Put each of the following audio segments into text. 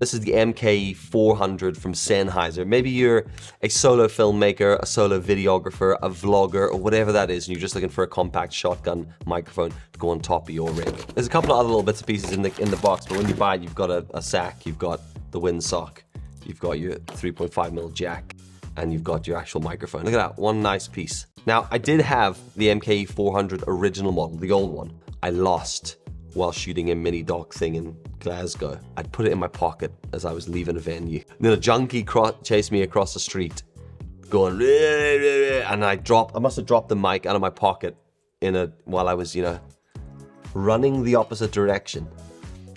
This is the MK400 from Sennheiser. Maybe you're a solo filmmaker, a solo videographer, a vlogger, or whatever that is, and you're just looking for a compact shotgun microphone to go on top of your rig. There's a couple of other little bits and pieces in the box, but when you buy it, you've got a sack, you've got the windsock, you've got your 3.5mm jack, and you've got your actual microphone. Look at that, one nice piece. Now, I did have the MK400 original model, the old one. I lost while shooting a mini doc thing in Glasgow. I'd put it in my pocket as I was leaving a venue. And then a junkie chased me across the street, going, and I must have dropped the mic out of my pocket while I was, running the opposite direction,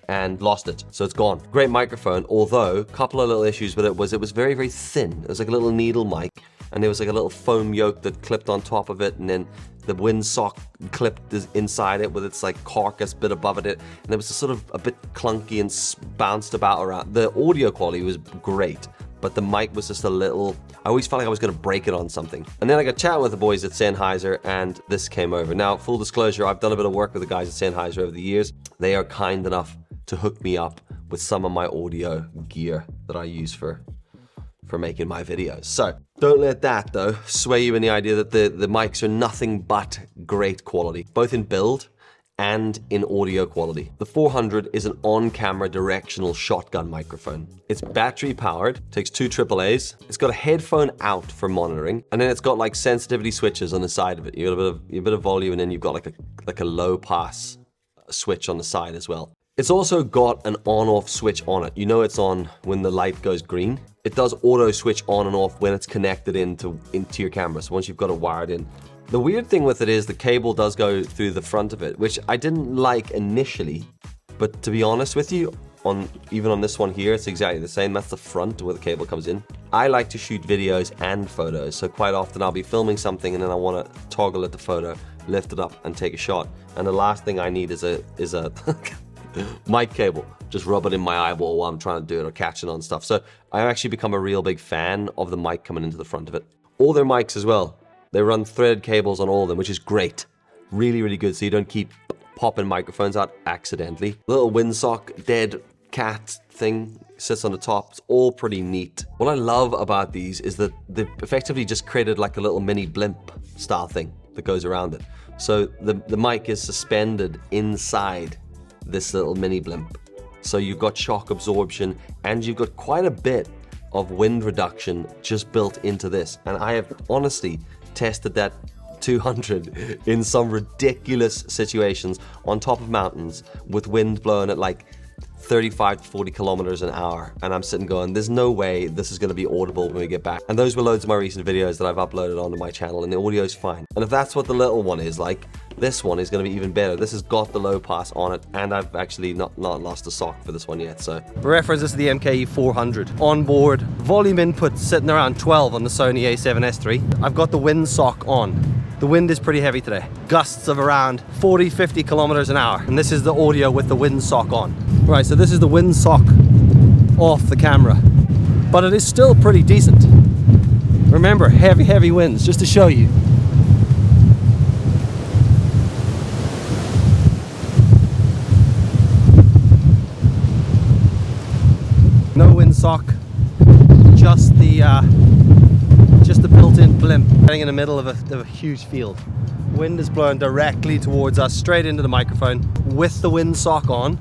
and lost it. So it's gone. Great microphone, although a couple of little issues with it was very, very thin. It was like a little needle mic, and there was like a little foam yoke that clipped on top of it, and then the windsock clipped inside it with its like carcass bit above it, and it was sort of a bit clunky and bounced about around. The audio quality was great, but the mic was just a little, I always felt like I was gonna break it on something. And then I got chatting with the boys at Sennheiser, and this came over. Now, full disclosure, I've done a bit of work with the guys at Sennheiser over the years. They are kind enough to hook me up with some of my audio gear that I use for making my videos. So don't let that though sway you in the idea that the mics are nothing but great quality, both in build and in audio quality. The 400 is an on-camera directional shotgun microphone. It's battery powered, takes 2 AAAs. It's got a headphone out for monitoring, and then it's got like sensitivity switches on the side of it. You got a bit of volume, and then you've got like a low pass switch on the side as well. It's also got an on-off switch on it. You know it's on when the light goes green. It does auto switch on and off when it's connected into your camera, so once you've got it wired in. The weird thing with it is the cable does go through the front of it, which I didn't like initially, but to be honest with you, even on this one here, it's exactly the same. That's the front where the cable comes in. I like to shoot videos and photos, so quite often I'll be filming something and then I want to toggle at the photo, lift it up and take a shot. And the last thing I need is a mic cable. Just rub it in my eyeball while I'm trying to do it or catching on stuff. So I've actually become a real big fan of the mic coming into the front of it. All their mics as well, they run threaded cables on all of them, which is great. Really, really good, so you don't keep popping microphones out accidentally. Little windsock, dead cat thing sits on the top. It's all pretty neat. What I love about these is that they've effectively just created like a little mini blimp style thing that goes around it. So the mic is suspended inside this little mini blimp. So you've got shock absorption and you've got quite a bit of wind reduction just built into this. And I have honestly tested that 200 in some ridiculous situations on top of mountains with wind blowing at like 35 to 40 kilometers an hour, and I'm sitting going, there's no way this is going to be audible when we get back. And those were loads of my recent videos that I've uploaded onto my channel, and the audio is fine. And if that's what the little one is like, this one is going to be even better. This has got the low pass on it, and I've actually not lost a sock for this one yet. So for reference, this is the MK400 onboard volume input sitting around 12 on the Sony A7S III. I've got the windsock on. The wind is pretty heavy today. Gusts of around 40-50 kilometers an hour. And this is the audio with the windsock on. Right, so this is the windsock off the camera. But it is still pretty decent. Remember, heavy winds, just to show you. No windsock, just the built-in blimp running in the middle of a huge field. Wind is blowing directly towards us, straight into the microphone with the windsock on.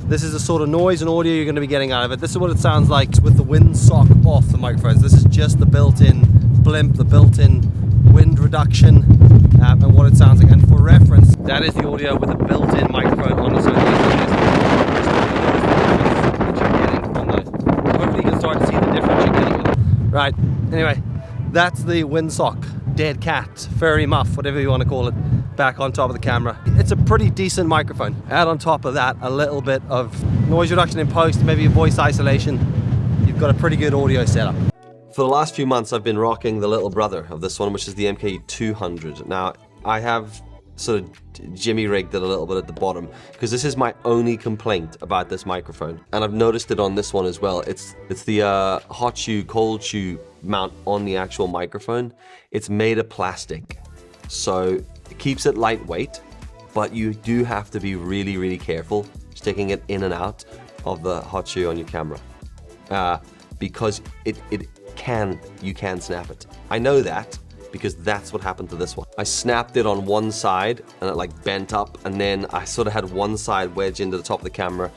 This is the sort of noise and audio you're going to be getting out of it. This is what it sounds like with the windsock off the microphones. This is just the built-in blimp, the built-in wind reduction, and what it sounds like. And for reference, that is the audio with a built-in microphone on the Sony A7S. Hopefully you can start to see the difference you're getting with it. Right, anyway, that's the windsock, dead cat, furry muff, whatever you want to call it, back on top of the camera. It's a pretty decent microphone. Add on top of that a little bit of noise reduction in post, maybe a voice isolation. You've got a pretty good audio setup. For the last few months, I've been rocking the little brother of this one, which is the MK200. Now, I have sort of jimmy rigged it a little bit at the bottom because this is my only complaint about this microphone, and I've noticed it on this one as well. It's the hot shoe, cold shoe mount on the actual microphone. It's made of plastic, so it keeps it lightweight, but you do have to be really, really careful sticking it in and out of the hot shoe on your camera, because you can snap it. I know that because that's what happened to this one. I snapped it on one side and it like bent up, and then I sort of had one side wedge into the top of the camera,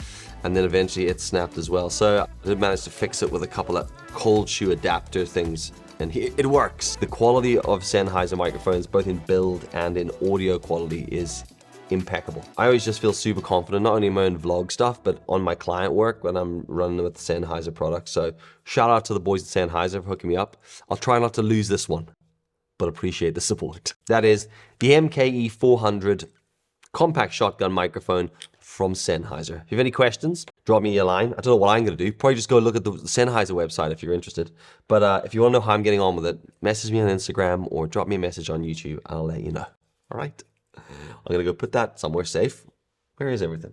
and then eventually it snapped as well. So I did manage to fix it with a couple of cold shoe adapter things, and it works. The quality of Sennheiser microphones, both in build and in audio quality, is impeccable. I always just feel super confident, not only in my own vlog stuff, but on my client work when I'm running with the Sennheiser products. So shout out to the boys at Sennheiser for hooking me up. I'll try not to lose this one, but appreciate the support. That is the MKE 400 compact shotgun microphone from Sennheiser. If you have any questions, drop me a line. I don't know what I'm gonna do. Probably just go look at the Sennheiser website if you're interested. But if you wanna know how I'm getting on with it, message me on Instagram or drop me a message on YouTube and I'll let you know. All right? I'm gonna go put that somewhere safe. Where is everything?